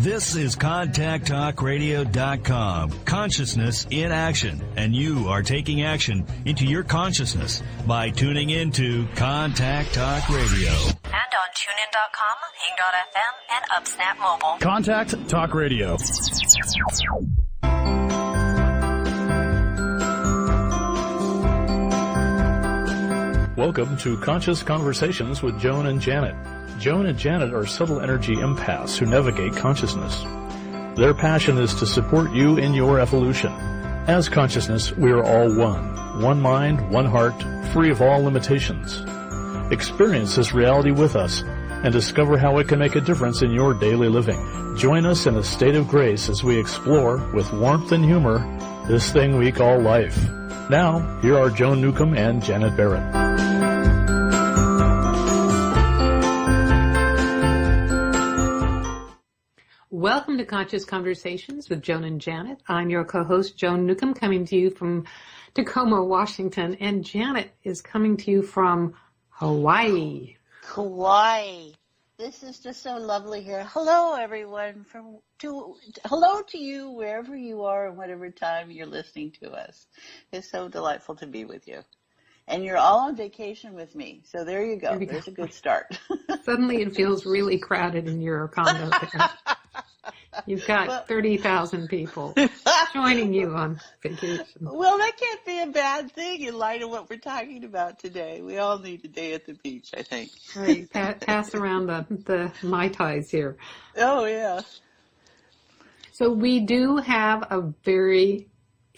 This is ContactTalkRadio.com. Consciousness in action. And you are taking action into your consciousness by tuning into Contact Talk Radio. And on TuneIn.com, Hing.fm, and UpSnap Mobile. Contact Talk Radio. Welcome to Conscious Conversations with Joan and Janet. Joan and Janet are subtle energy empaths who navigate consciousness. Their passion is to support you in your evolution. As consciousness, we are all one. One mind, one heart, free of all limitations. Experience this reality with us and discover how it can make a difference in your daily living. Join us in a state of grace as we explore, with warmth and humor, this thing we call life. Now, here are Joan Newcomb and Janet Barrett. Welcome to Conscious Conversations with Joan and Janet. I'm your co-host, Joan Newcomb, coming to you from Tacoma, Washington. And Janet is coming to you from Hawaii. Hawaii. This is just so lovely here. Hello, everyone. Hello to you wherever you are and whatever time you're listening to us. It's so delightful to be with you. And you're all on vacation with me. So there you go. There's a good start. Suddenly it feels really crowded in your condo there. You've got 30,000 people joining you on vacation. Well, that can't be a bad thing in light of what we're talking about today. We all need a day at the beach, I think. Right. Pass around the Mai Tais here. Oh, yeah. So we do have a very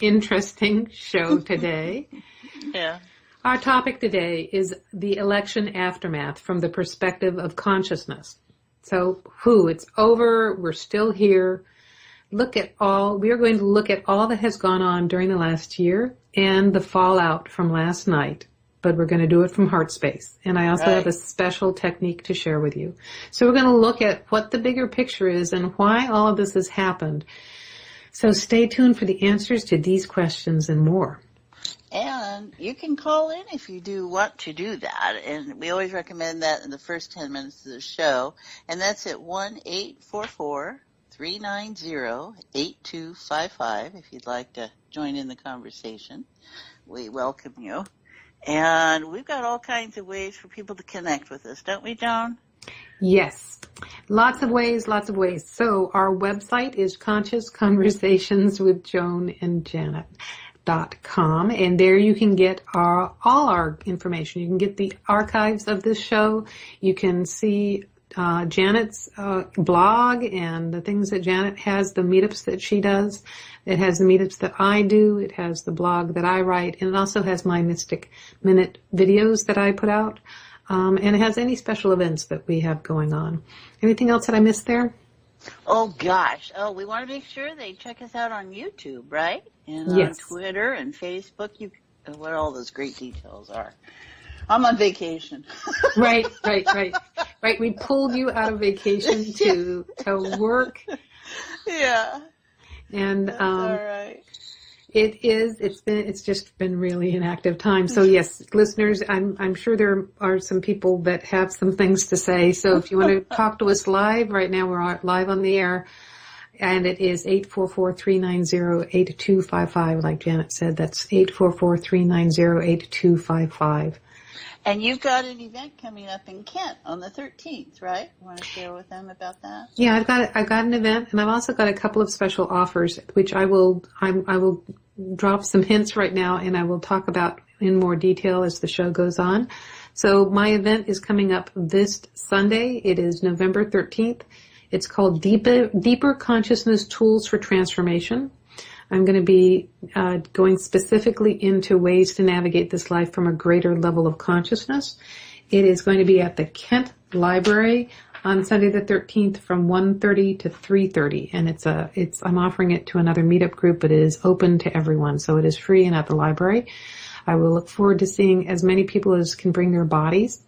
interesting show today. Yeah. Our topic today is the election aftermath from the perspective of consciousness. So, it's over. We're still here. We are going to look at all that has gone on during the last year and the fallout from last night, but we're going to do it from heart space. And I also have a special technique to share with you. So we're going to look at what the bigger picture is and why all of this has happened. So stay tuned for the answers to these questions and more. And you can call in if you do want to do that. And we always recommend that in the first 10 minutes of the show. And that's at 1-844-390-8255 if you'd like to join in the conversation. We welcome you. And we've got all kinds of ways for people to connect with us, don't we, Joan? Yes. Lots of ways. So our website is Conscious Conversations with Joan and Janet.com, and there you can get all our information. You can get the archives of this show. You can see Janet's blog and the things that Janet has, the meetups that she does. It has the meetups that I do. It has the blog that I write, and it also has my Mystic Minute videos that I put out. And it has any special events that we have going on. Anything else that I missed there? Oh, gosh. Oh, we want to make sure they check us out on YouTube, right? And yes. On Twitter and Facebook. What all those great details are. I'm on vacation. Right. We pulled you out of vacation to work. Yeah. And that's all right. It's just been really an active time. So yes, listeners, I'm sure there are some people that have some things to say. So if you want to talk to us live, right now we're live on the air, and it is 844-390-8255. Like Janet said, that's 844-390-8255. And you've got an event coming up in Kent on the 13th, right? You want to share with them about that? Yeah, I've got an event, and I've also got a couple of special offers, which I will drop some hints right now, and I will talk about in more detail as the show goes on. So my event is coming up this Sunday. It is November 13th. It's called Deeper Consciousness Tools for Transformation. I'm going to be going specifically into ways to navigate this life from a greater level of consciousness. It is going to be at the Kent Library on Sunday the 13th from 1:30 to 3:30, and I'm offering it to another meetup group, but it is open to everyone, so it is free and at the library. I will look forward to seeing as many people as can bring their bodies.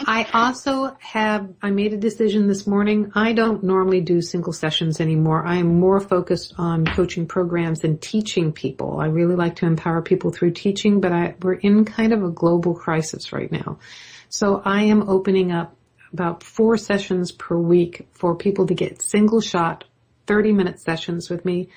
I made a decision this morning. I don't normally do single sessions anymore. I am more focused on coaching programs and teaching people. I really like to empower people through teaching, but we're in kind of a global crisis right now. So I am opening up about 4 sessions per week for people to get single shot 30-minute sessions with me.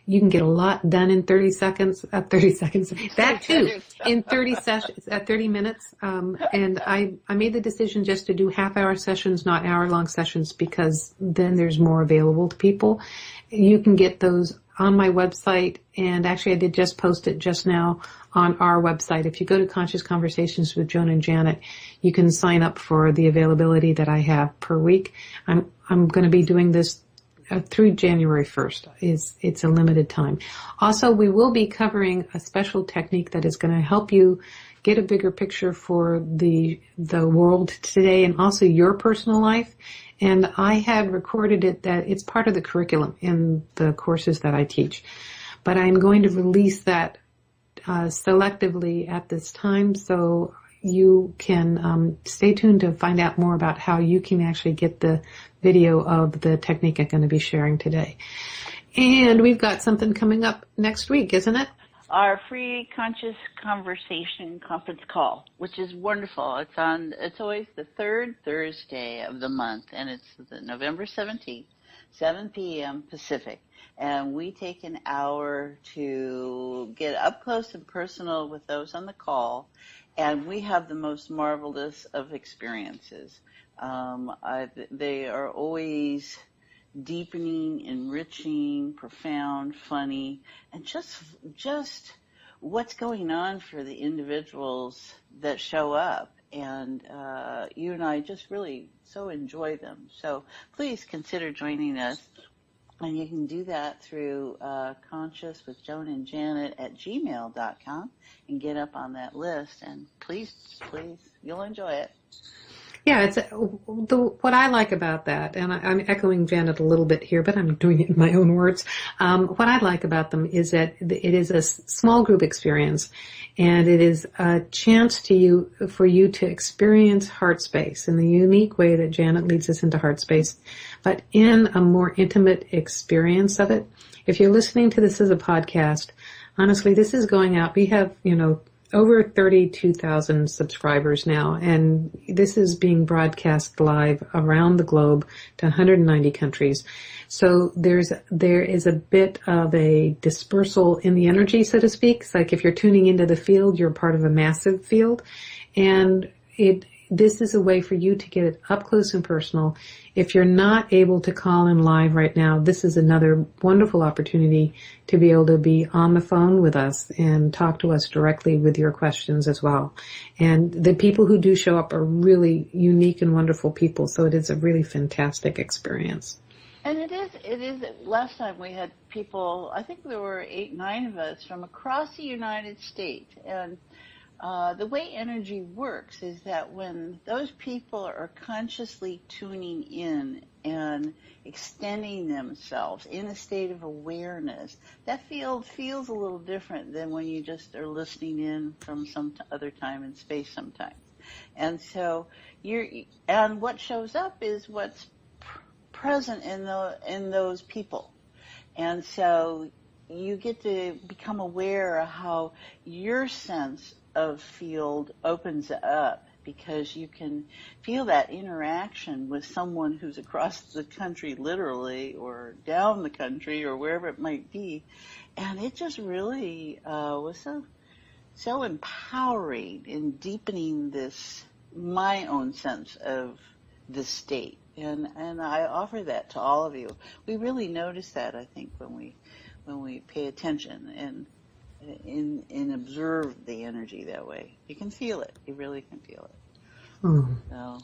You can get a lot done in 30 seconds, that too, in 30 sessions, 30 minutes. And I made the decision just to do half-hour sessions, not hour-long sessions, because then there's more available to people. You can get those on my website, and actually I did just post it just now on our website. If you go to Conscious Conversations with Joan and Janet, you can sign up for the availability that I have per week. I'm going to be doing this through January 1st. It's a limited time. Also, we will be covering a special technique that is going to help you get a bigger picture for the world today and also your personal life. And I had recorded it that it's part of the curriculum in the courses that I teach. But I'm going to release that selectively at this time, so you can stay tuned to find out more about how you can actually get the video of the technique I'm going to be sharing today. And we've got something coming up next week, isn't it? Our free Conscious Conversation conference call, which is wonderful. It's always the third Thursday of the month, and it's November 17th, 7 p.m. Pacific. And we take an hour to get up close and personal with those on the call. And we have the most marvelous of experiences. They are always deepening, enriching, profound, funny, and just what's going on for the individuals that show up. And you and I just really so enjoy them. So please consider joining us. And you can do that through Conscious with Joan and Janet at gmail.com and get up on that list. And please, you'll enjoy it. Yeah, it's what I like about that, and I'm echoing Janet a little bit here, but I'm doing it in my own words. What I like about them is that it is a small group experience, and it is a chance for you to experience heart space in the unique way that Janet leads us into heart space, but in a more intimate experience of it. If you're listening to this as a podcast, honestly, this is going out. We have, over 32,000 subscribers now, and this is being broadcast live around the globe to 190 countries. So there is a bit of a dispersal in the energy, so to speak. It's like if you're tuning into the field, you're part of a massive field, and this is a way for you to get it up close and personal. If you're not able to call in live right now, this is another wonderful opportunity to be able to be on the phone with us and talk to us directly with your questions as well. And the people who do show up are really unique and wonderful people, so it is a really fantastic experience. And it is, last time we had people, I think there were 8-9 of us from across the United States, and the way energy works is that when those people are consciously tuning in and extending themselves in a state of awareness, that field feels a little different than when you just are listening in from some other time and space sometimes. And so and what shows up is what's present in those people. And so you get to become aware of how your sense of field opens up, because you can feel that interaction with someone who's across the country literally, or down the country, or wherever it might be. And it just really was so empowering in deepening my own sense of the state. And I offer that to all of you. We really notice that, I think, when we pay attention and observe the energy that way. You can feel it. You really can feel it. Oh. So.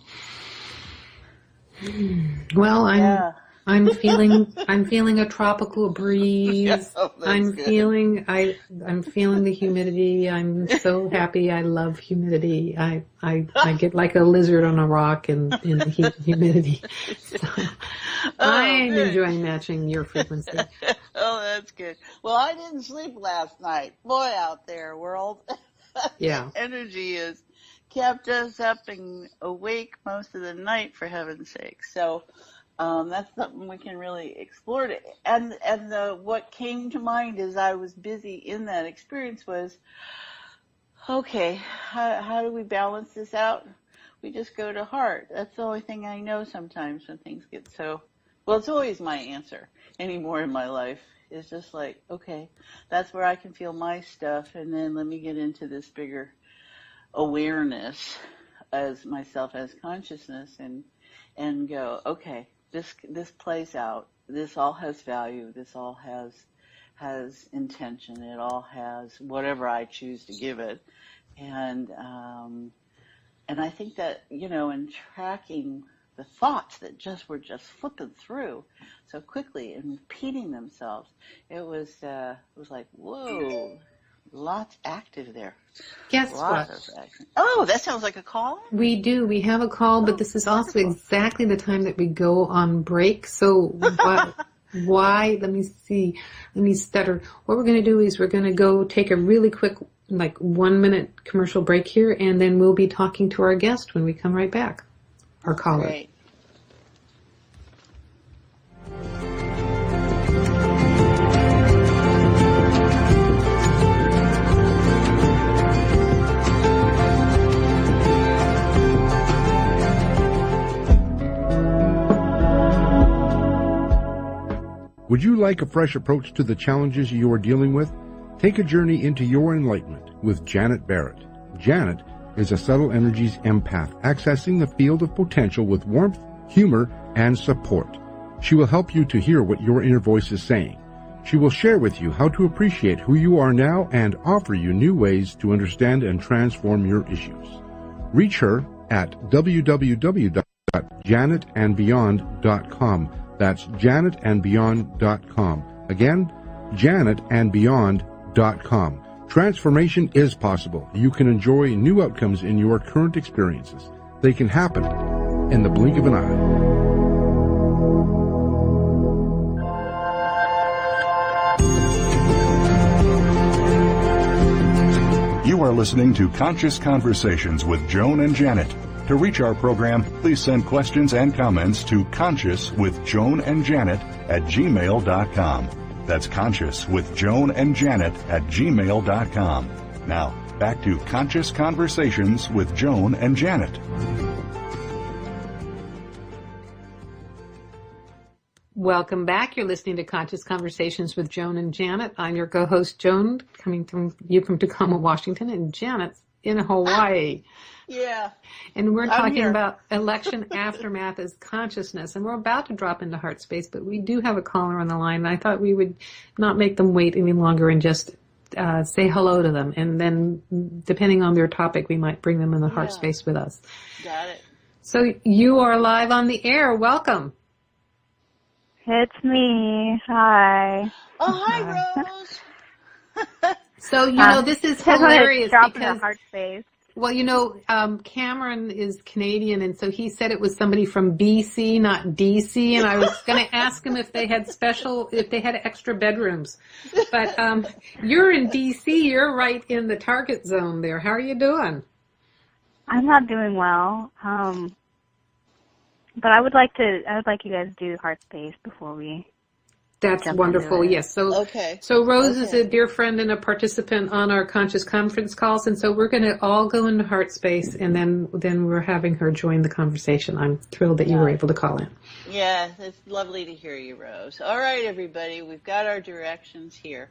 Well, I'm feeling a tropical breeze. Yeah, I'm good. feeling the humidity. I'm so happy. I love humidity. I get like a lizard on a rock in the heat and humidity. So I'm enjoying matching your frequency. Oh, that's good. Well, I didn't sleep last night. Boy, out there, world. Yeah. Energy has kept us up and awake most of the night, for heaven's sake. So that's something we can really explore. And what came to mind as I was busy in that experience was, okay, how do we balance this out? we just go to heart. That's the only thing I know sometimes when things get so, well, it's always my answer anymore in my life. It's just like, okay, that's where I can feel my stuff, and then let me get into this bigger awareness as myself as consciousness and go, okay, this plays out. This all has value. This all has intention. It all has whatever I choose to give it. And I think that, in tracking the thoughts that were just flipping through so quickly and repeating themselves, it was like, whoa, lots active there. Guess Lots what? of action. Oh, that sounds like a call. We do. We have a call, but this is also exactly the time that we go on break. So why? Let me see. Let me stutter. What we're going to do is we're going to go take a really quick, 1 minute commercial break here, and then we'll be talking to our guest when we come right back. Our caller. Great. Would you like a fresh approach to the challenges you are dealing with? Take a journey into your enlightenment with Janet Barrett. Janet is a subtle energies empath, accessing the field of potential with warmth, humor, and support. She will help you to hear what your inner voice is saying. She will share with you how to appreciate who you are now and offer you new ways to understand and transform your issues. Reach her at www.janetandbeyond.com. That's janetandbeyond.com. Again, janetandbeyond.com. Transformation is possible. You can enjoy new outcomes in your current experiences. They can happen in the blink of an eye. You are listening to Conscious Conversations with Joan and Janet. To reach our program, please send questions and comments to consciouswithjoanandjanet@gmail.com. That's consciouswithjoanandjanet@gmail.com. Now, back to Conscious Conversations with Joan and Janet. Welcome back. You're listening to Conscious Conversations with Joan and Janet. I'm your co-host, Joan, coming from Tacoma, Washington, and Janet's in Hawaii. Yeah. And we're talking about election aftermath as consciousness. And we're about to drop into heart space, but we do have a caller on the line. And I thought we would not make them wait any longer and just say hello to them. And then, depending on their topic, we might bring them in the heart space with us. Got it. So you are live on the air. Welcome. It's me. Hi. Oh, hi, Rose. So, this is hilarious because heart space. Well, Cameron is Canadian, and so he said it was somebody from BC, not DC, and I was going to ask him if they had extra bedrooms. But you're in DC, you're right in the target zone there. How are you doing? I'm not doing well. But I would like you guys to do heart space before we. That's wonderful. Yes. So, okay. So Rose is a dear friend and a participant on our Conscious Conference calls, and so we're going to all go into heart space, and then we're having her join the conversation. I'm thrilled that you were able to call in. Yeah, it's lovely to hear you, Rose. All right, everybody, we've got our directions here.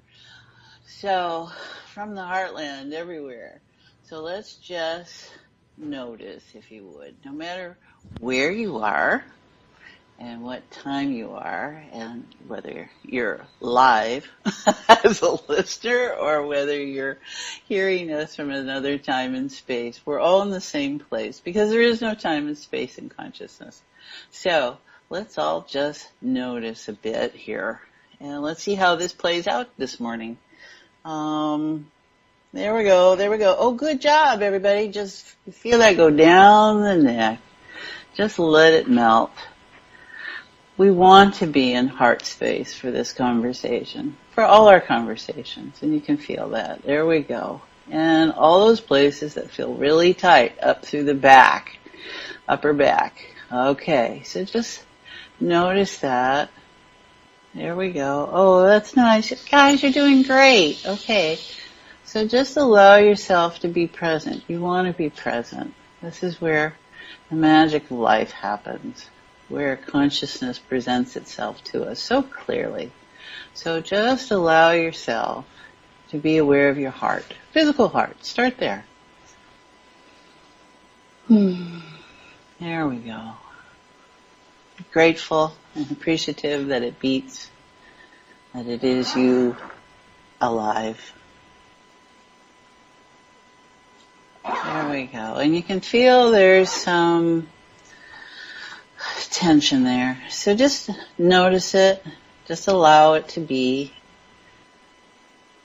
So, from the heartland everywhere. So let's just notice, if you would, no matter where you are, and what time you are, and whether you're live as a listener or whether you're hearing us from another time and space, we're all in the same place because there is no time and space in consciousness. So let's all just notice a bit here, and let's see how this plays out this morning. There we go. Oh, good job, everybody. Just feel that go down the neck. Just let it melt. We want to be in heart space for this conversation, for all our conversations, and you can feel that. There we go. And all those places that feel really tight up through the back, upper back. Okay, so just notice that. There we go. Oh, that's nice. Guys, you're doing great. Okay, so just allow yourself to be present. You want to be present. This is where the magic of life happens, where consciousness presents itself to us so clearly. So just allow yourself to be aware of your heart, physical heart. Start there. There we go. Grateful and appreciative that it beats, that it is you alive. There we go. And you can feel there's some tension there. So just notice it. Just allow it to be.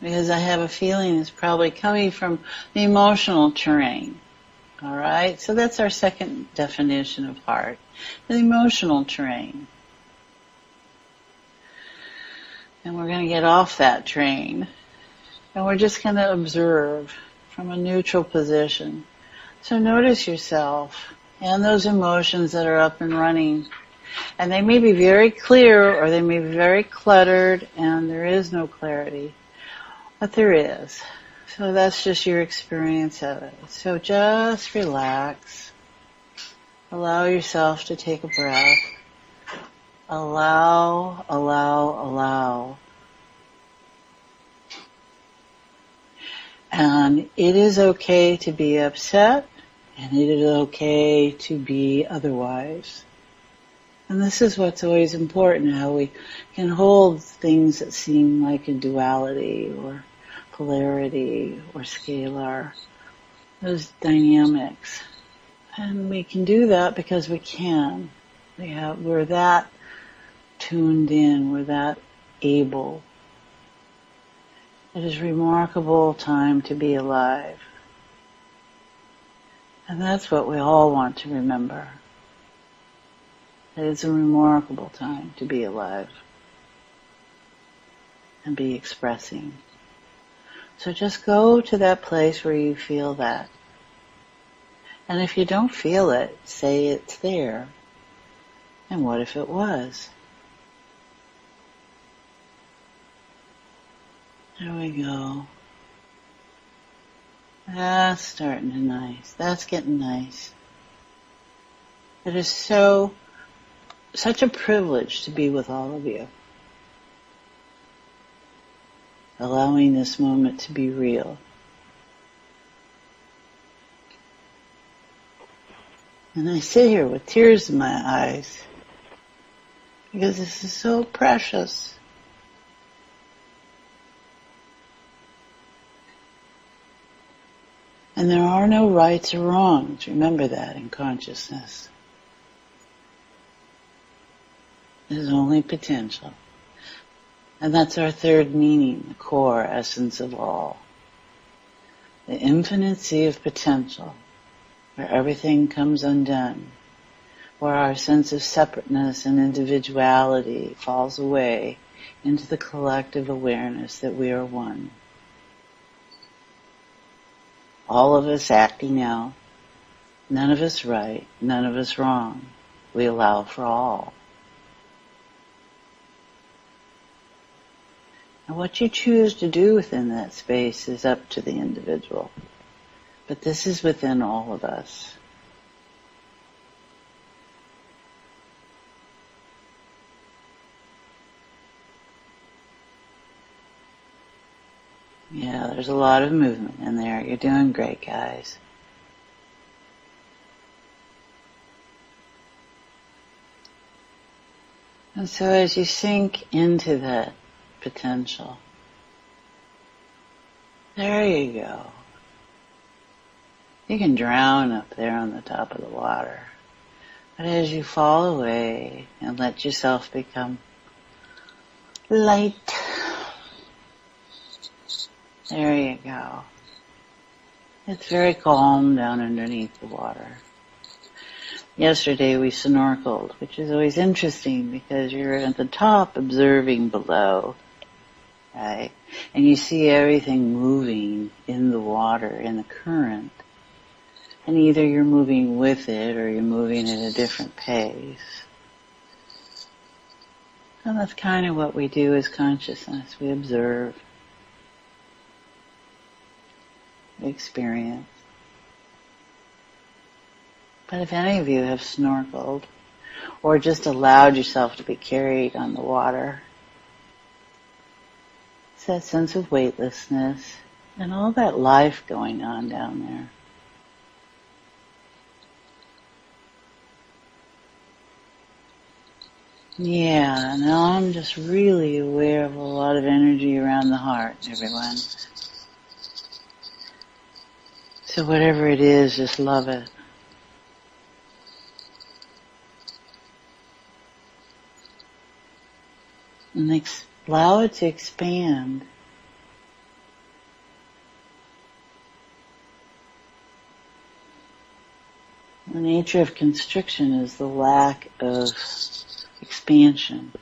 Because I have a feeling it's probably coming from the emotional terrain. All right? So that's our second definition of heart. The emotional terrain. And we're going to get off that train. And we're just going to observe from a neutral position. So notice yourself and those emotions that are up and running. And they may be very clear or they may be very cluttered and there is no clarity. But there is. So that's just your experience of it. So just relax. Allow yourself to take a breath. Allow, allow, allow. And it is okay to be upset, and it is okay to be otherwise. And this is what's always important, how we can hold things that seem like a duality or polarity or scalar, those dynamics. And we can do that because we can. We're that tuned in, we're that able. It is a remarkable time to be alive. And that's what we all want to remember. That it's a remarkable time to be alive and be expressing. So just go to that place where you feel that. And if you don't feel it, say it's there. And what if it was? There we go. That's starting to nice. That's getting nice. It is such a privilege to be with all of you. Allowing this moment to be real. And I sit here with tears in my eyes because this is so precious. And there are no rights or wrongs. Remember that in consciousness. There's only potential. And that's our third meaning, the core essence of all. The infinite sea of potential, where everything comes undone, where our sense of separateness and individuality falls away into the collective awareness that we are one. All of us acting out, none of us right, none of us wrong. We allow for all. And what you choose to do within that space is up to the individual. But this is within all of us. Yeah, there's a lot of movement in there. You're doing great, guys. And so as you sink into that potential, there you go. You can drown up there on the top of the water. But as you fall away and let yourself become light, there you go. It's very calm down underneath the water. Yesterday we snorkeled, which is always interesting because you're at the top observing below, right? And you see everything moving in the water, in the current. And either you're moving with it or you're moving at a different pace. And that's kind of what we do as consciousness. We observe. Experience. But if any of you have snorkeled or just allowed yourself to be carried on the water, it's that sense of weightlessness and all that life going on down there. Yeah, now I'm just really aware of a lot of energy around the heart, everyone. So whatever it is, just love it. And allow it to expand. The nature of constriction is the lack of expansion.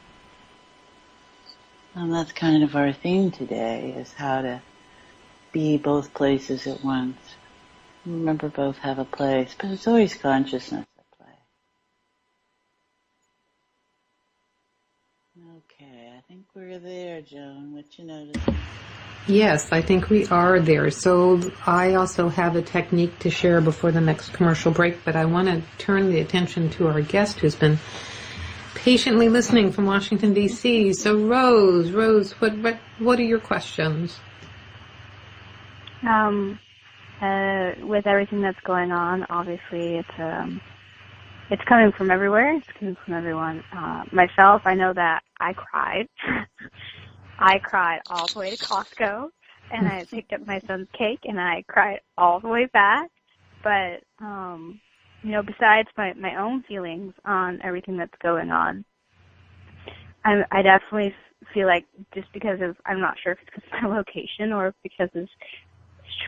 And that's kind of our theme today, is how to be both places at once. Remember, both have a place, but it's always consciousness at play. Okay, I think we're there, Joan. What you notice? Yes, I think we are there. So I also have a technique to share before the next commercial break, but I want to turn the attention to our guest who's been patiently listening from Washington, D.C. So Rose, what are your questions? With everything that's going on, obviously it's coming from everywhere. It's coming from everyone. Myself, I know that I cried. I cried all the way to Costco, and I picked up my son's cake, and I cried all the way back. But besides my own feelings on everything that's going on, I definitely feel like just because of, I'm not sure if it's because of my location or because it's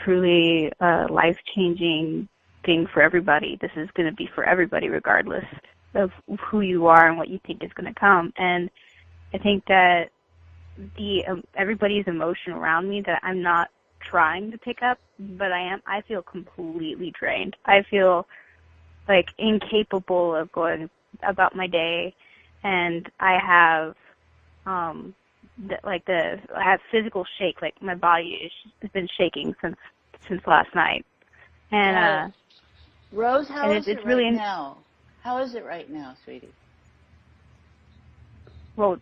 truly a life-changing thing for everybody. This is going to be for everybody regardless of who you are and what you think is going to come. And I think that everybody's emotion around me that I'm not trying to pick up, but I feel completely drained. I feel like incapable of going about my day, and I have I have physical shake. Like my body has been shaking since last night. And Rose, how is it really right now? How is it right now, sweetie? Well,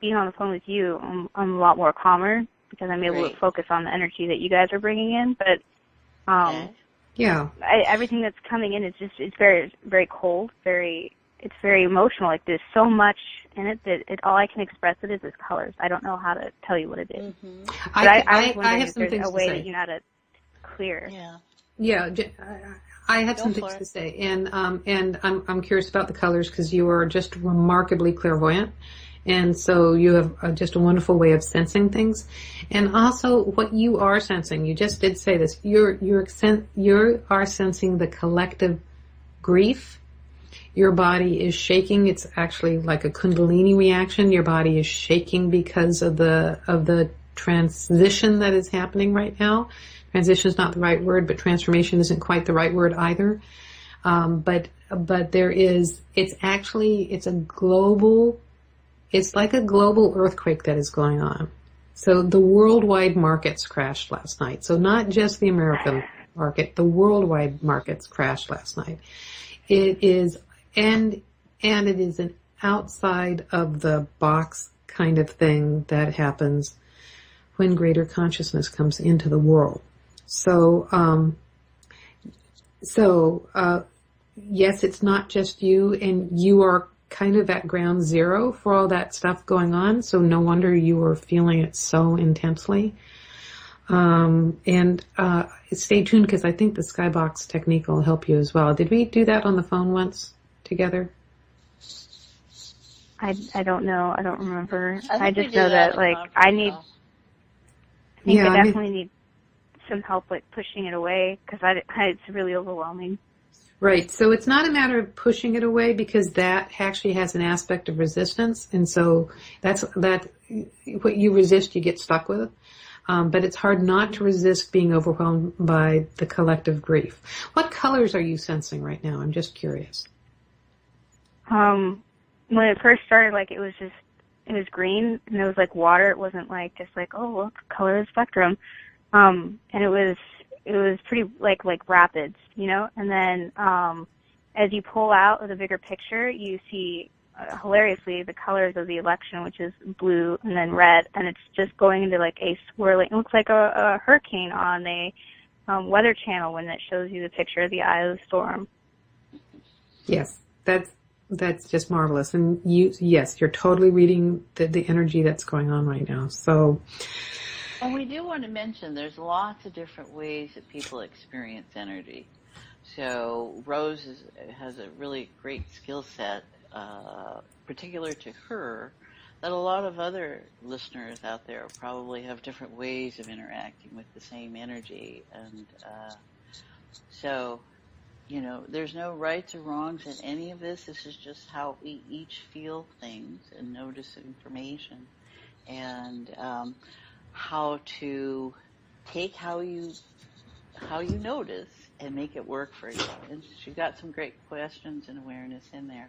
being on the phone with you, I'm a lot more calmer because I'm able to focus on the energy that you guys are bringing in. But everything that's coming in is it's very, very cold, it's very emotional. Like there's so much in it that all I can express it is colors. I don't know how to tell you what it is. Mm-hmm. But I have some things a way to say. that you know how to clear. Yeah, I have some things to say, and I'm curious about the colors because you are just remarkably clairvoyant, and so you have just a wonderful way of sensing things, and also what you are sensing. You just did say this. You are sensing the collective grief. Your body is shaking. It's actually like a Kundalini reaction. Your body is shaking because of the transition that is happening right now. Transition is not the right word, but transformation isn't quite the right word either. But it's like a global earthquake that is going on. So the worldwide markets crashed last night. So not just the American market, the worldwide markets crashed last night. It is, and it is an outside of the box kind of thing that happens when greater consciousness comes into the world. So yes, it's not just you, and you are kind of at ground zero for all that stuff going on. So no wonder you are feeling it so intensely. And stay tuned because I think the Skybox technique will help you as well. Did we do that on the phone once together? I don't know. I don't remember. I just know that I definitely need some help with pushing it away because it's really overwhelming. Right. So it's not a matter of pushing it away because that actually has an aspect of resistance. And so that's what you resist, you get stuck with. But it's hard not to resist being overwhelmed by the collective grief. What colors are you sensing right now? I'm just curious. When it first started, it was green and it was like water. It wasn't just look, color of the spectrum. And it was pretty like rapids, and then as you pull out of the bigger picture, you see, hilariously, the colors of the election, which is blue and then red, and it's just going into like a swirling, it looks like a hurricane on a Weather Channel when it shows you the picture of the eye of the storm. Yes, that's just marvelous. And yes, you're totally reading the energy that's going on right now. So, And we do want to mention there's lots of different ways that people experience energy. So Rose has a really great skill set, particular to her, that a lot of other listeners out there probably have different ways of interacting with the same energy. And so, you know, there's no rights or wrongs in any of this. This is just how we each feel things and notice information, and how to take how you notice and make it work for you. And she got some great questions and awareness in there.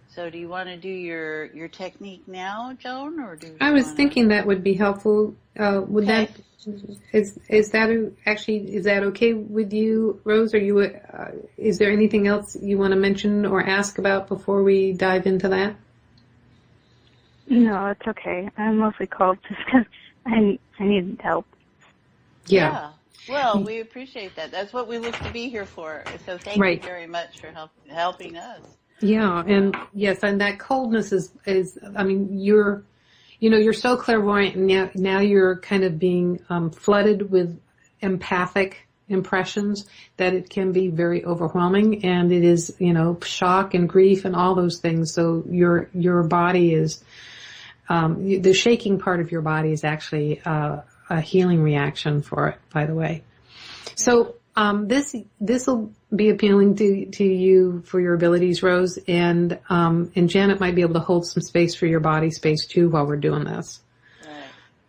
So do you want to do your technique now, Joan, or do you I was thinking that would be helpful. Would Okay. is that okay with you, Rose? Are you is there anything else you want to mention or ask about before we dive into that? No, it's okay. I'm mostly called just because I need help. Yeah. Well, we appreciate that. That's what we look to be here for. So thank Right. you very much for helping us. Yeah, and yes, and that coldness is I mean, you're so clairvoyant, and now you're kind of being flooded with empathic impressions that it can be very overwhelming, and it is, shock and grief and all those things. So your body is the shaking part of your body is actually a healing reaction for it, by the way. So this will be appealing to you for your abilities, Rose, and Janet might be able to hold some space for your body space too while we're doing this. Right.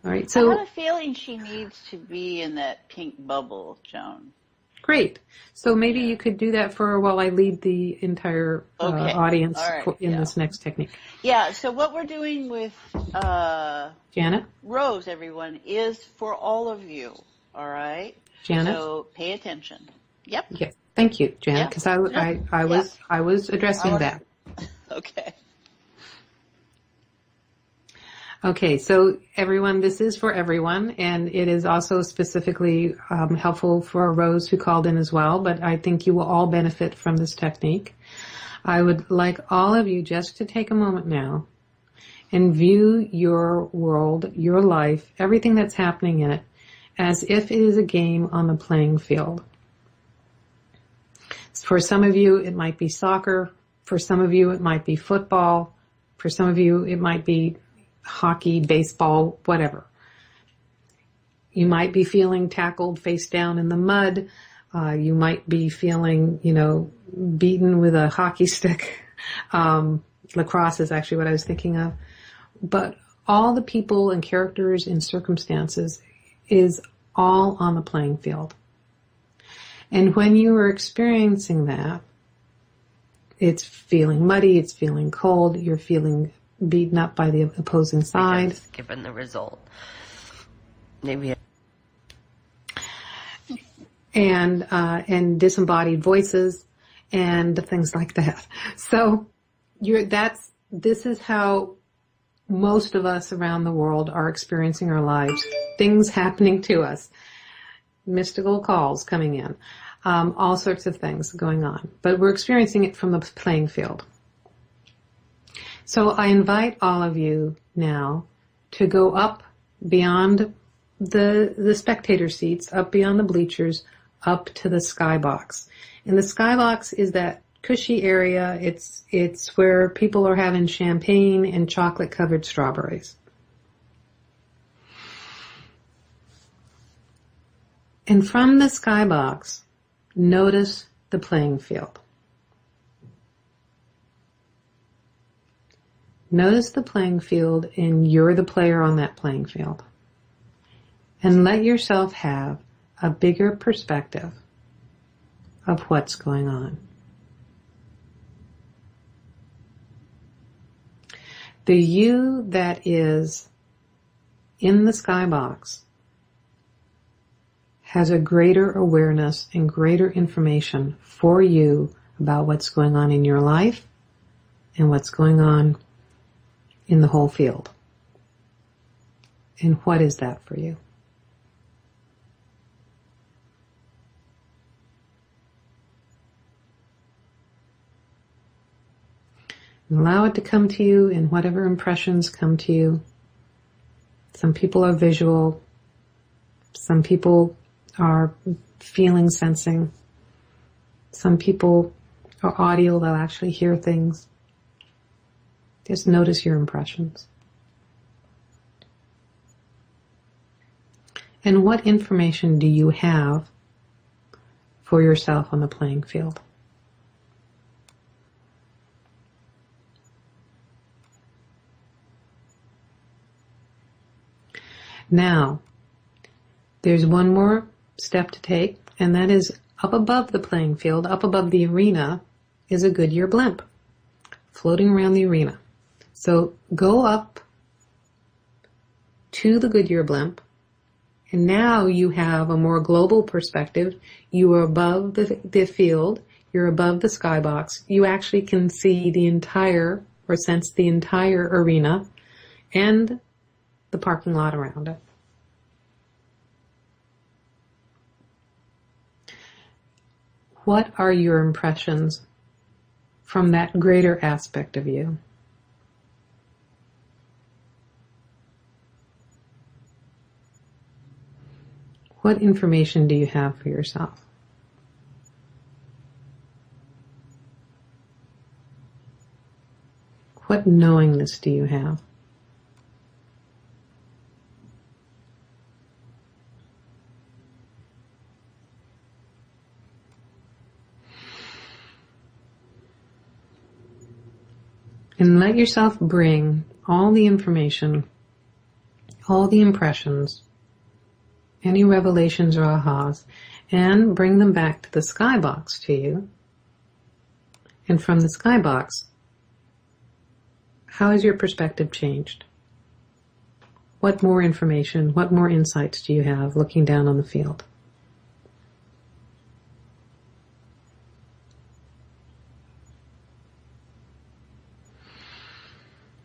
All right. I So have a feeling she needs to be in that pink bubble, Joan. great. So maybe you could do that for her while I lead the entire Okay. audience All right. in Yeah. this next technique. Yeah, so what we're doing with Janet, Rose, everyone, is for all of you, all right? Janet. So pay attention. Yep. Yes. Thank you, Janet, Yeah. because I was addressing that. Okay. Okay, so everyone, this is for everyone, and it is also specifically helpful for Rose who called in as well, but I think you will all benefit from this technique. I would like all of you just to take a moment now and view your world, your life, everything that's happening in it, as if it is a game on the playing field. For some of you, it might be soccer. For some of you, it might be football. For some of you, it might be hockey, baseball, whatever. You might be feeling tackled face down in the mud. You might be feeling, beaten with a hockey stick. Lacrosse is actually what I was thinking of. But all the people and characters and circumstances is all on the playing field. And when you are experiencing that, it's feeling muddy, it's feeling cold, you're feeling beaten up by the opposing side. Because given the result, maybe. And disembodied voices and things like that. So this is how most of us around the world are experiencing our lives. Things happening to us. Mystical calls coming in. All sorts of things going on. But we're experiencing it from the playing field. So I invite all of you now to go up beyond the spectator seats, up beyond the bleachers, up to the skybox. And the skybox is that cushy area. It's where people are having champagne and chocolate covered strawberries. And from the skybox, notice the playing field. Notice the playing field, and you're the player on that playing field. And let yourself have a bigger perspective of what's going on. The you that is in the skybox has a greater awareness and greater information for you about what's going on in your life and what's going on in the whole field. And what is that for you? And allow it to come to you in whatever impressions come to you. Some people are visual. Some people are feeling, sensing. Some people are audio, they'll actually hear things. Just notice your impressions. And what information do you have for yourself on the playing field? Now, there's one more step to take, and that is up above the playing field, up above the arena, is a Goodyear blimp floating around the arena. So go up to the Goodyear blimp, and now you have a more global perspective. You are above the field, you're above the skybox. You actually can see the entire, or sense the entire arena and the parking lot around it. What are your impressions from that greater aspect of you? What information do you have for yourself? What knowingness do you have? And let yourself bring all the information, all the impressions, any revelations or ahas, and bring them back to the skybox to you. And from the skybox, how has your perspective changed? What more information, what more insights do you have looking down on the field?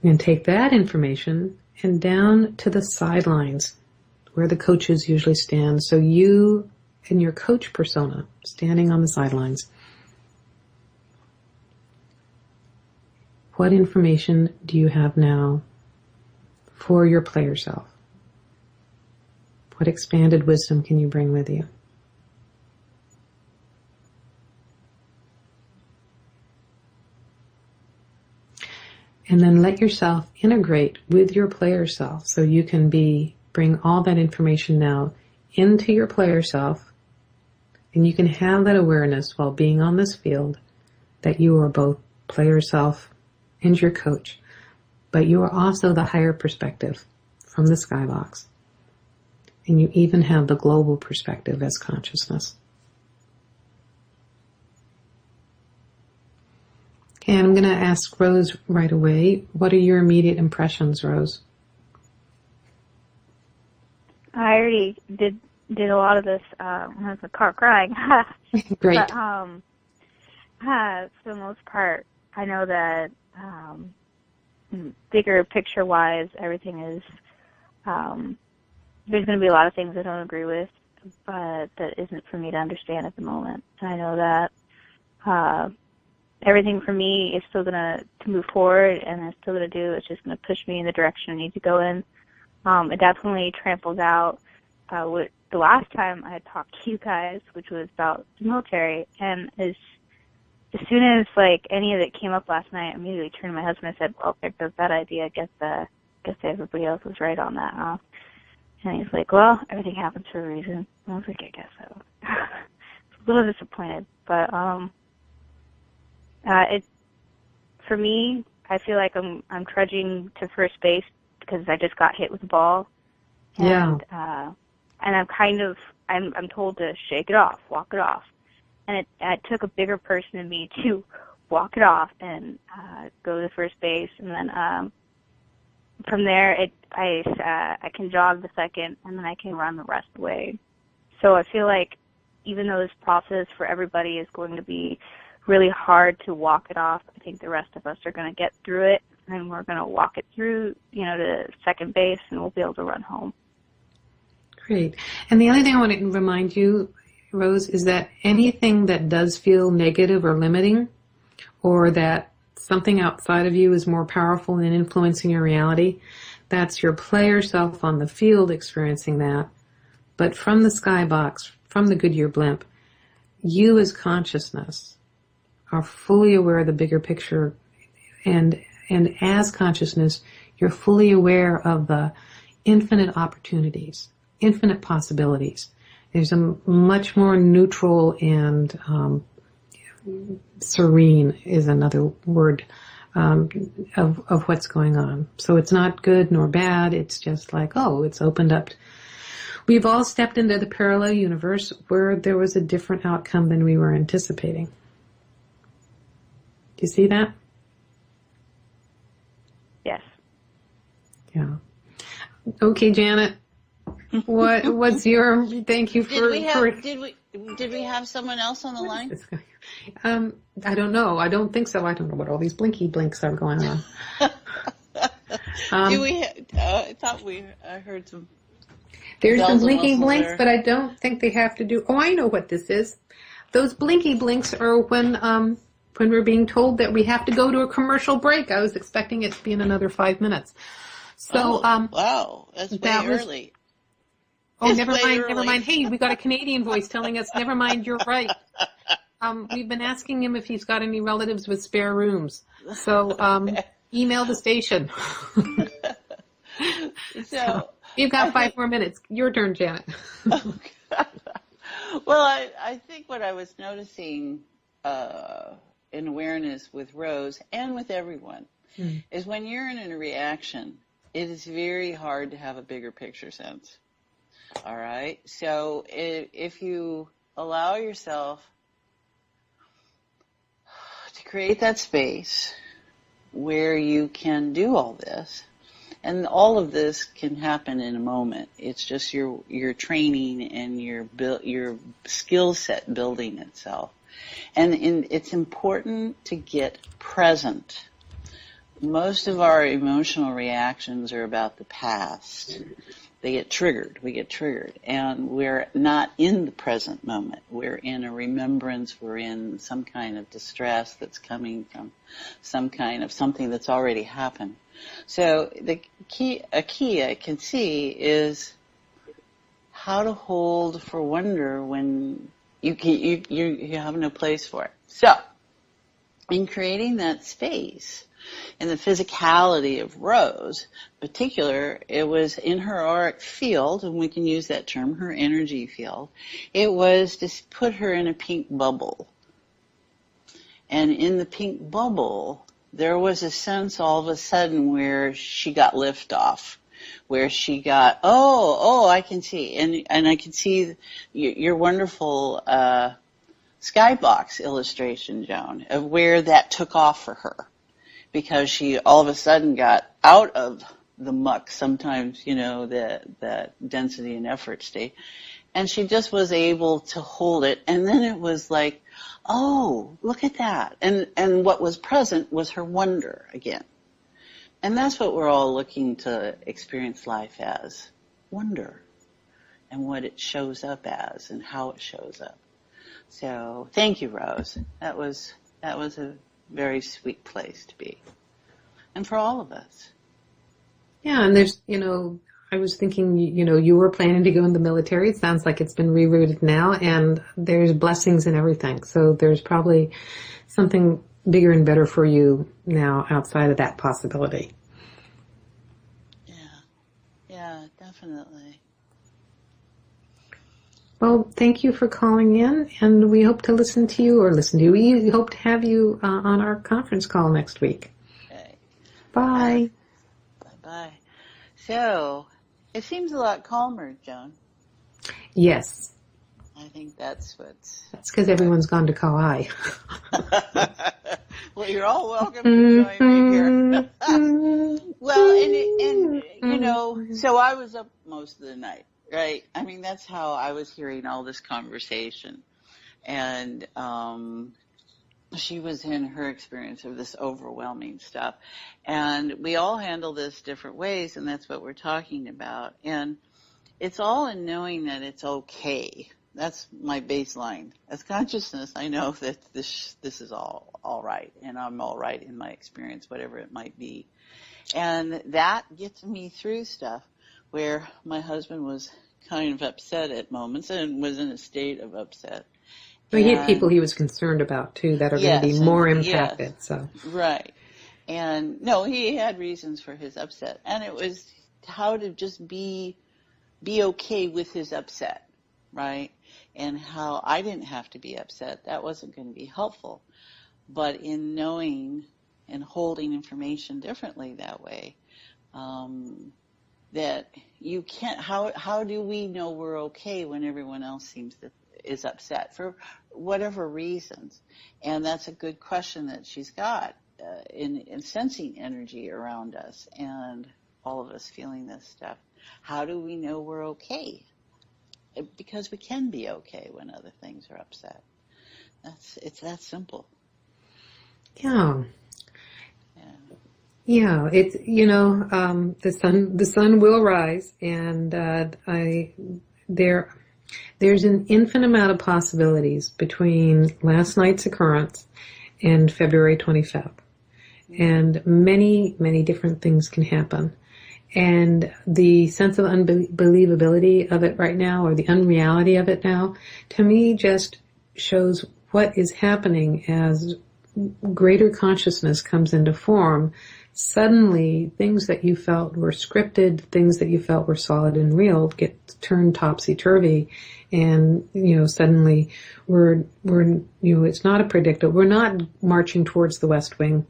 And take that information and down to the sidelines where the coaches usually stand. So you and your coach persona standing on the sidelines. What information do you have now for your player self? What expanded wisdom can you bring with you? And then let yourself integrate with your player self so you can bring all that information now into your player self, and you can have that awareness while being on this field that you are both player self and your coach, but you are also the higher perspective from the skybox. And you even have the global perspective as consciousness. Okay, I'm going to ask Rose right away. What are your immediate impressions, Rose? I already did a lot of this when I was in the car crying. Great. But, for the most part, I know that bigger picture-wise, everything is, there's going to be a lot of things I don't agree with, but that isn't for me to understand at the moment. And I know that everything for me is still going to move forward, and it's still going to do. It's just going to push me in the direction I need to go in. It definitely tramples out what the last time I had talked to you guys, which was about the military. And as soon as like any of it came up last night, I immediately turned to my husband and said, "Well, there goes that idea. I guess everybody else was right on that, huh?" And he's like, "Well, everything happens for a reason." And I was like, "I guess so." A little disappointed, but for me, I feel like I'm trudging to first base because I just got hit with the ball. And, Yeah. And I'm told to shake it off, walk it off. And it took a bigger person than me to walk it off and go to first base. And then from there, I can jog the second, and then I can run the rest of the way. So I feel like even though this process for everybody is going to be really hard to walk it off. I think the rest of us are going to get through it, and we're going to walk it through, to second base, and we'll be able to run home. Great. And the other thing I want to remind you, Rose, is that anything that does feel negative or limiting, or that something outside of you is more powerful in influencing your reality, that's your player self on the field experiencing that. But from the skybox, from the Goodyear blimp, you as consciousness are fully aware of the bigger picture, and as consciousness, you're fully aware of the infinite opportunities, infinite possibilities. There's a much more neutral and serene is another word of what's going on. So it's not good nor bad. It's just like, it's opened up. We've all stepped into the parallel universe where there was a different outcome than we were anticipating. Do you see that? Yes. Yeah. Okay, Janet. What's your thank you for did we have someone else on the line? I don't know. I don't think so. I don't know what all these blinky blinks are going on. I thought I heard some. There's some blinky blinks, but I don't think they have to do. Oh, I know what this is. Those blinky blinks are when we're being told that we have to go to a commercial break. I was expecting it to be in another 5 minutes. So, wow, that's way early. Oh, never mind. Hey, we got a Canadian voice telling us, never mind, you're right. We've been asking him if he's got any relatives with spare rooms. So, email the station. So you've got 5 more minutes. Your turn, Janet. Well, I think what I was noticing in awareness with Rose and with everyone is when you're in a reaction, it is very hard to have a bigger picture sense. All right? So if you allow yourself to create that space where you can do all this, and all of this can happen in a moment. It's just your training and your skill set building itself. And it's important to get present. Most of our emotional reactions are about the past. They get triggered. We get triggered. And we're not in the present moment. We're in a remembrance. We're in some kind of distress that's coming from some kind of something that's already happened. So the key I can see is how to hold for wonder when you have no place for it. So in creating that space, in the physicality of Rose, in particular, it was in her auric field, and we can use that term, her energy field. It was to put her in a pink bubble. And in the pink bubble, there was a sense all of a sudden where she got liftoff, where she got, I can see. And I can see your wonderful skybox illustration, Joan, of where that took off for her. Because she all of a sudden got out of the muck, sometimes, that density and effort state. And she just was able to hold it. And then it was like, oh, look at that. And what was present was her wonder again. And that's what we're all looking to experience life as, wonder. And what it shows up as and how it shows up. So thank you, Rose. That was a very sweet place to be. And for all of us. Yeah, and there's, I was thinking, you were planning to go in the military. It sounds like it's been rerouted now, and there's blessings in everything. So there's probably something bigger and better for you now outside of that possibility. Yeah, definitely. Well, thank you for calling in, and we hope to listen to you. We hope to have you on our conference call next week. Okay. Bye. Bye-bye. So, it seems a lot calmer, Joan. Yes. I think that's what's... That's because everyone's gone to Kauai. Well, you're all welcome to join me here. Well, so I was up most of the night. Right. I mean, that's how I was hearing all this conversation. And she was in her experience of this overwhelming stuff. And we all handle this different ways, and that's what we're talking about. And it's all in knowing that it's okay. That's my baseline. As consciousness, I know that this is all right, and I'm all right in my experience, whatever it might be. And that gets me through stuff where my husband was kind of upset at moments and was in a state of upset. Well, he had people he was concerned about, too, that are going to be more impacted. So right. And no, he had reasons for his upset. And it was how to just be okay with his upset, right? And how I didn't have to be upset. That wasn't going to be helpful. But in knowing and holding information differently that way, that you can't, how do we know we're okay when everyone else is upset for whatever reasons? And that's a good question that she's got in sensing energy around us and all of us feeling this stuff. How do we know we're okay? Because we can be okay when other things are upset. It's that simple. Yeah. Yeah, it's, the sun will rise, and there's an infinite amount of possibilities between last night's occurrence and February 25th. And many, many different things can happen. And the sense of unbelievability of it right now, or the unreality of it now, to me just shows what is happening as greater consciousness comes into form. Suddenly, things that you felt were scripted, things that you felt were solid and real, get turned topsy-turvy, and suddenly we're it's not a predictable. We're not marching towards the West Wing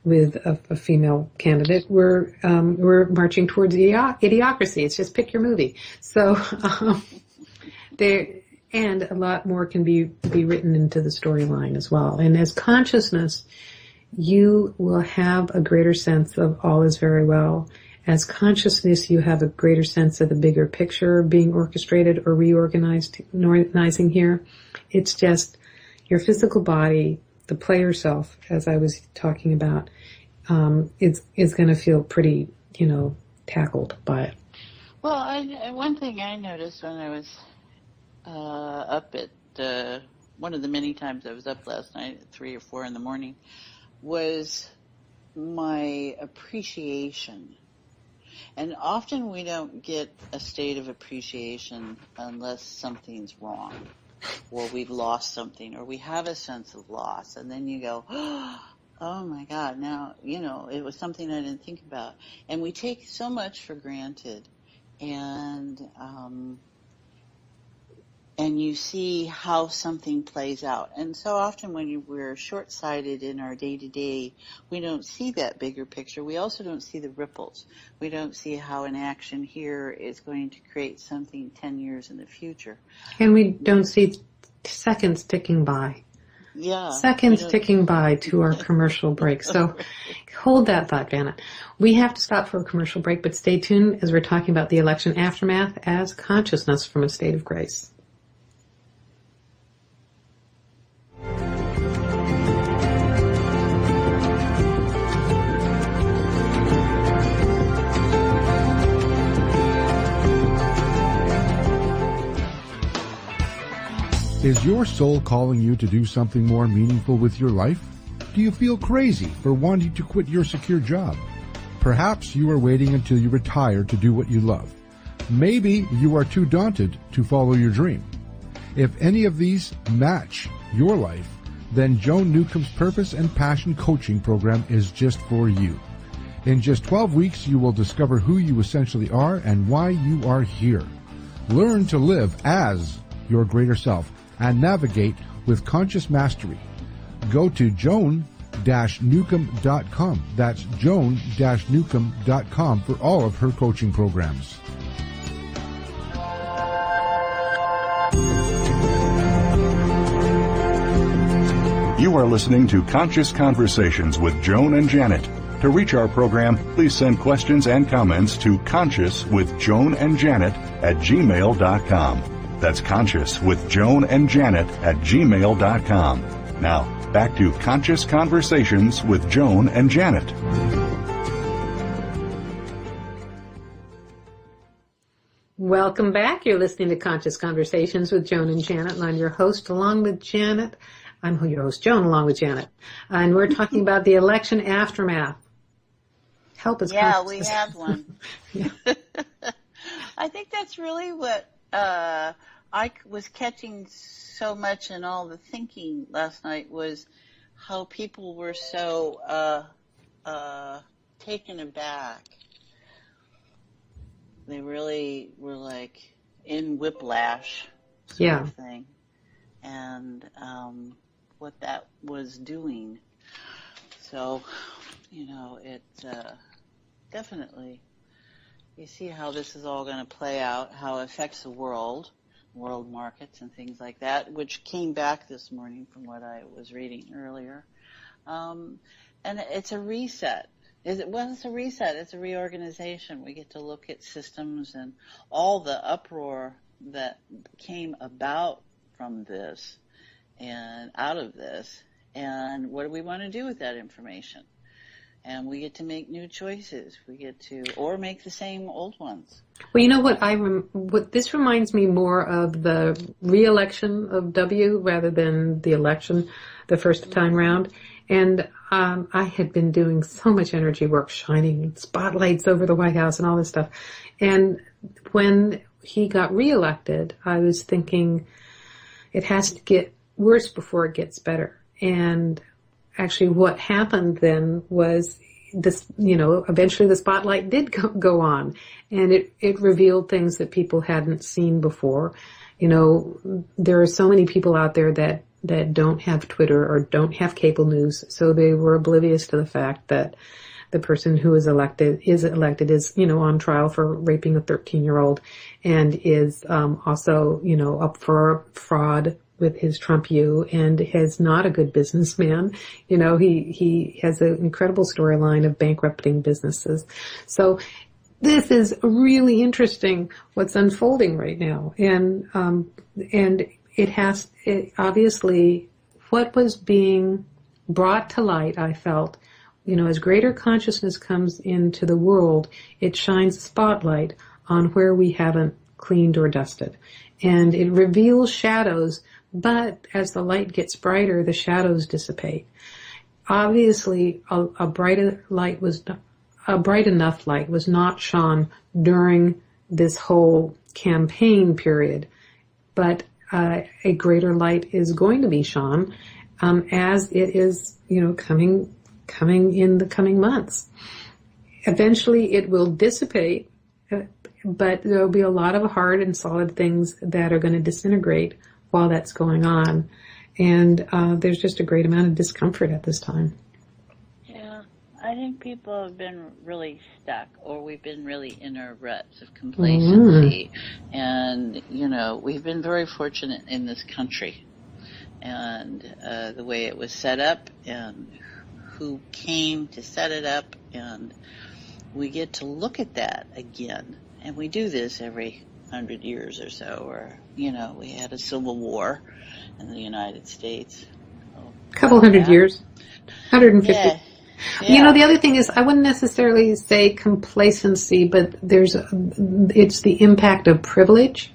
with a female candidate. We're marching towards idiocracy. It's just pick your movie. So there, and a lot more can be written into the storyline as well. And as consciousness, you will have a greater sense of all is very well. As consciousness, you have a greater sense of the bigger picture being orchestrated or reorganizing here. It's just your physical body, the player self, as I was talking about, is going to feel pretty, tackled by it. Well, one thing I noticed when I was up at one of the many times I was up last night at 3 or 4 in the morning, was my appreciation. And often we don't get a state of appreciation unless something's wrong, or we've lost something, or we have a sense of loss. And then you go, oh my God, now, it was something I didn't think about. And we take so much for granted. And you see how something plays out. And so often when we're short-sighted in our day-to-day, we don't see that bigger picture. We also don't see the ripples. We don't see how an action here is going to create something 10 years in the future. And we don't see seconds ticking by. Yeah. Seconds ticking by to our commercial break. So hold that thought, Janet. We have to stop for a commercial break, but stay tuned as we're talking about the election aftermath as consciousness from a state of grace. Is your soul calling you to do something more meaningful with your life? Do you feel crazy for wanting to quit your secure job? Perhaps you are waiting until you retire to do what you love. Maybe you are too daunted to follow your dream. If any of these match your life, then Joan Newcomb's Purpose and Passion Coaching Program is just for you. In just 12 weeks, you will discover who you essentially are and why you are here. Learn to live as your greater self and navigate with conscious mastery. Go to joan-newcomb.com. That's joan-newcomb.com for all of her coaching programs. You are listening to Conscious Conversations with Joan and Janet. To reach our program, please send questions and comments to consciouswithjoanandjanet@gmail.com. That's consciouswithjoanandjanet@gmail.com. Now, back to Conscious Conversations with Joan and Janet. Welcome back. You're listening to Conscious Conversations with Joan and Janet, and I'm your host along with Janet. I'm your host, Joan, along with Janet. And we're talking about the election aftermath. Help us. Yeah, we have one. I think that's really what I was catching so much in all the thinking last night, was how people were so taken aback. They really were like in whiplash sort of thing, and what that was doing. So, it definitely, you see how this is all going to play out, how it affects the world markets and things like that, which came back this morning from what I was reading earlier. And it's a reset. It's a reset. It's a reorganization. We get to look at systems and all the uproar that came about from this and out of this, and what do we want to do with that information? And we get to make new choices. We get to, or make the same old ones. Well, you know what? What this reminds me more of the re-election of W rather than the election the first time round. And I had been doing so much energy work, shining spotlights over the White House and all this stuff. And when he got reelected, I was thinking it has to get worse before it gets better. And actually what happened then was this, eventually the spotlight did go on, and it revealed things that people hadn't seen before. There are so many people out there that don't have Twitter or don't have cable news, so they were oblivious to the fact that the person who is elected is, on trial for raping a 13-year-old and is also, up for fraud with his Trump U, and is not a good businessman. He has an incredible storyline of bankrupting businesses. So this is really interesting what's unfolding right now. And it obviously, what was being brought to light, I felt, as greater consciousness comes into the world, it shines a spotlight on where we haven't cleaned or dusted. And it reveals shadows, but as the light gets brighter, the shadows dissipate. Obviously, a bright enough light was not shone during this whole campaign period, but a greater light is going to be shone as it is, coming in the coming months. Eventually, it will dissipate, but there will be a lot of hard and solid things that are going to disintegrate while that's going on. And there's just a great amount of discomfort at this time. Yeah, I think people have been really stuck, or we've been really in our ruts of complacency. And, we've been very fortunate in this country, and the way it was set up and who came to set it up, and we get to look at that again. And we do this every 100 years or so, or, we had a civil war in the United States. A couple hundred years. 150. Yeah. The other thing is, I wouldn't necessarily say complacency, but it's the impact of privilege.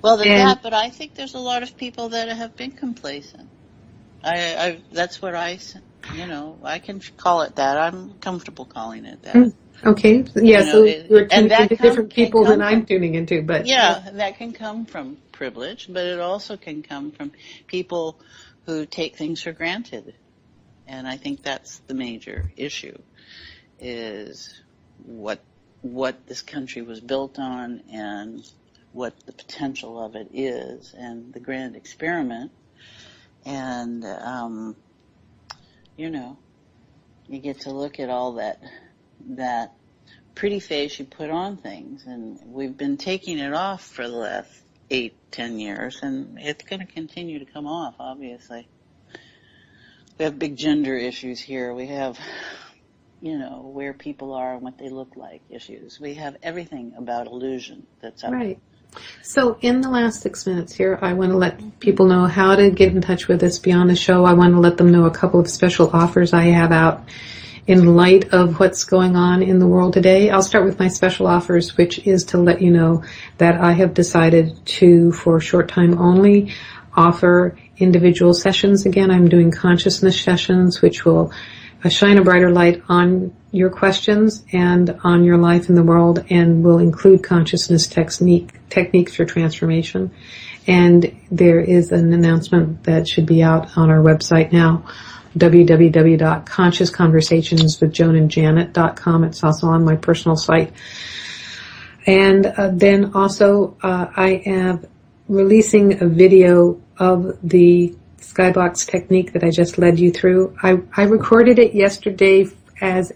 Well, but I think there's a lot of people that have been complacent. That's what I can call it that. I'm comfortable calling it that. Okay. Yeah, so you're tuning into different people than I'm tuning into, but... Yeah, that can come from privilege, but it also can come from people who take things for granted. And I think that's the major issue, is what this country was built on and what the potential of it is, and the grand experiment. And, you get to look at all that pretty face you put on things, and we've been taking it off for the last 8-10 years, and it's going to continue to come off, obviously. We have big gender issues here. We have, where people are and what they look like issues. We have everything about illusion that's up. Right. So in the last 6 minutes here, I want to let people know how to get in touch with us beyond the show. I want to let them know a couple of special offers I have out in light of what's going on in the world today. I'll start with my special offers, which is to let you know that I have decided to, for a short time only, offer individual sessions. Again, I'm doing consciousness sessions, which will shine a brighter light on your questions and on your life in the world, and will include consciousness techniques for transformation. And there is an announcement that should be out on our website now, www.consciousconversationswithjoanandjanet.com. It's also on my personal site. And then also I am releasing a video of the Skybox technique that I just led you through. I recorded it yesterday as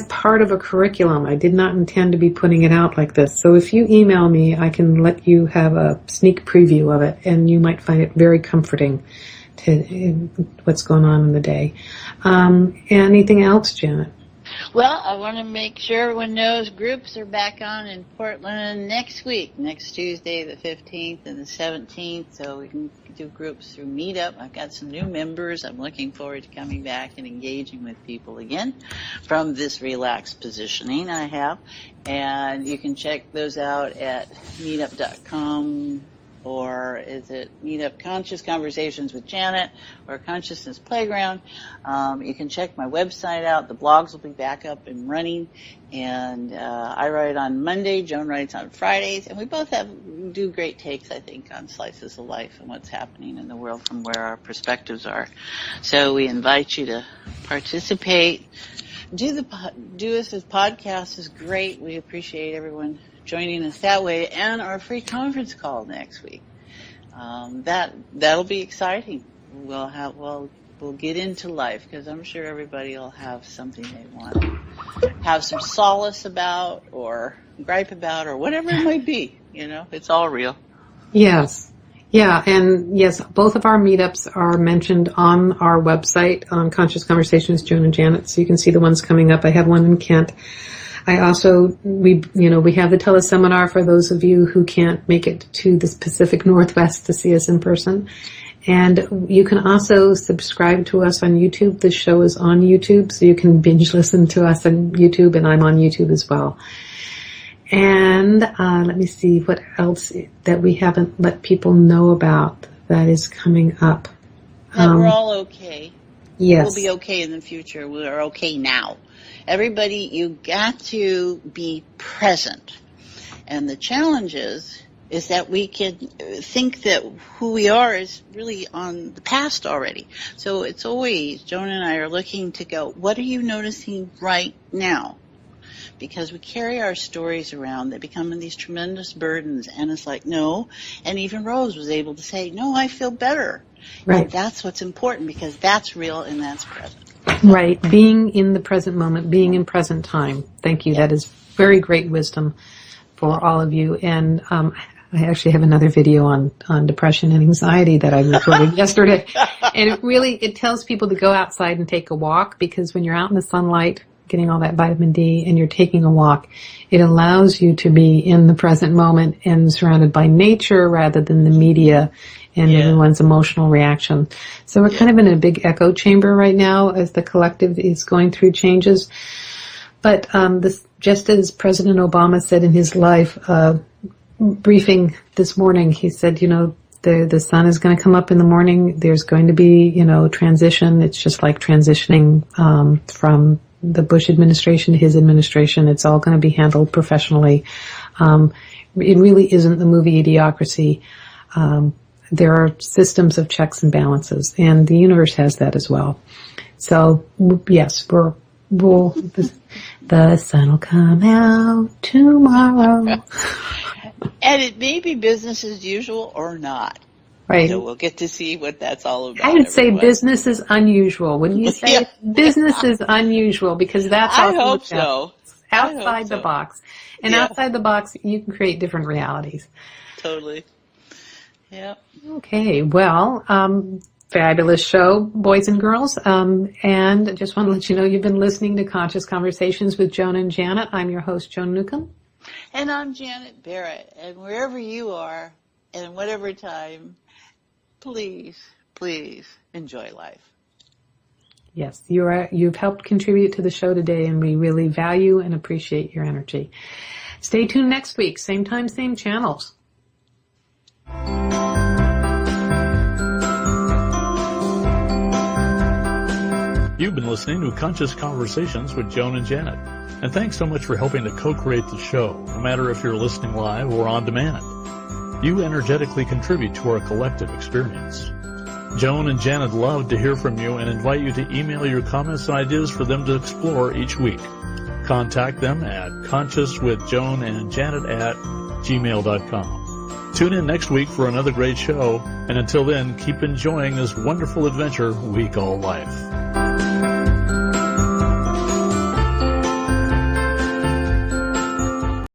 part of a curriculum. I did not intend to be putting it out like this. So if you email me, I can let you have a sneak preview of it, and you might find it very comforting to what's going on in the day. Anything else, Janet? Well, I want to make sure everyone knows groups are back on in Portland next week, next Tuesday, the 15th and the 17th, so we can do groups through Meetup. I've got some new members. I'm looking forward to coming back and engaging with people again from this relaxed positioning I have. And you can check those out at meetup.com, or is it Meetup Conscious Conversations with Janet, or Consciousness Playground. You can check my website out. The blogs will be back up and running. And I write on Monday, Joan writes on Fridays, and we both do great takes, I think, on slices of life and what's happening in the world from where our perspectives are. So we invite you to participate. Do us as podcasts is great. We appreciate everyone joining us that way, and our free conference call next week. That'll be exciting. We'll get into life, because I'm sure everybody will have something they want to have some solace about, or gripe about, or whatever it might be. You know, it's all real. Yes. Yeah, and yes, both of our meetups are mentioned on our website, on Conscious Conversations, Joan and Janet, so you can see the ones coming up. I have one in Kent. I also, we have the teleseminar for those of you who can't make it to the Pacific Northwest to see us in person. And you can also subscribe to us on YouTube. The show is on YouTube, so you can binge listen to us on YouTube, and I'm on YouTube as well. And let me see what else that we haven't let people know about that is coming up. That we're all okay. Yes. We'll be okay in the future. We're okay now. Everybody, you got to be present. And the challenge is that we can think that who we are is really on the past already. So it's always, Joan and I are looking to go, what are you noticing right now? Because we carry our stories around, they become these tremendous burdens, and it's like, no. And even Rose was able to say, no, I feel better. Right. And that's what's important, because that's real and that's present. Right. Being in the present moment, being in present time. Thank you. That is very great wisdom for all of you. And I actually have another video on depression and anxiety that I recorded yesterday. And it tells people to go outside and take a walk, because when you're out in the sunlight, getting all that vitamin D, and you're taking a walk, it allows you to be in the present moment and surrounded by nature rather than the media and everyone's emotional reaction. So we're kind of in a big echo chamber right now as the collective is going through changes. But just as President Obama said in his live briefing this morning, he said, the sun is going to come up in the morning. There's going to be, transition. It's just like transitioning from the Bush administration to his administration. It's all going to be handled professionally. It really isn't the movie Idiocracy. There are systems of checks and balances, and the universe has that as well. So, yes, the sun will come out tomorrow. And it may be business as usual or not. Right. So we'll get to see what that's all about. I would say business is unusual. Wouldn't you say business is unusual? Because that's I hope so. Outside the box. And outside the box, you can create different realities. Totally. Yeah. Okay. Well, fabulous show, boys and girls. And I just want to let you know you've been listening to Conscious Conversations with Joan and Janet. I'm your host, Joan Newcomb. And I'm Janet Barrett, and wherever you are, and whatever time, please, please enjoy life. Yes, you've helped contribute to the show today, and we really value and appreciate your energy. Stay tuned next week, same time, same channels. You've been listening to Conscious Conversations with Joan and Janet. And thanks so much for helping to co-create the show, no matter if you're listening live or on demand. You energetically contribute to our collective experience. Joan and Janet love to hear from you and invite you to email your comments and ideas for them to explore each week. Contact them at consciouswithjoanandjanet@gmail.com. Tune in next week for another great show, and until then, keep enjoying this wonderful adventure we call life.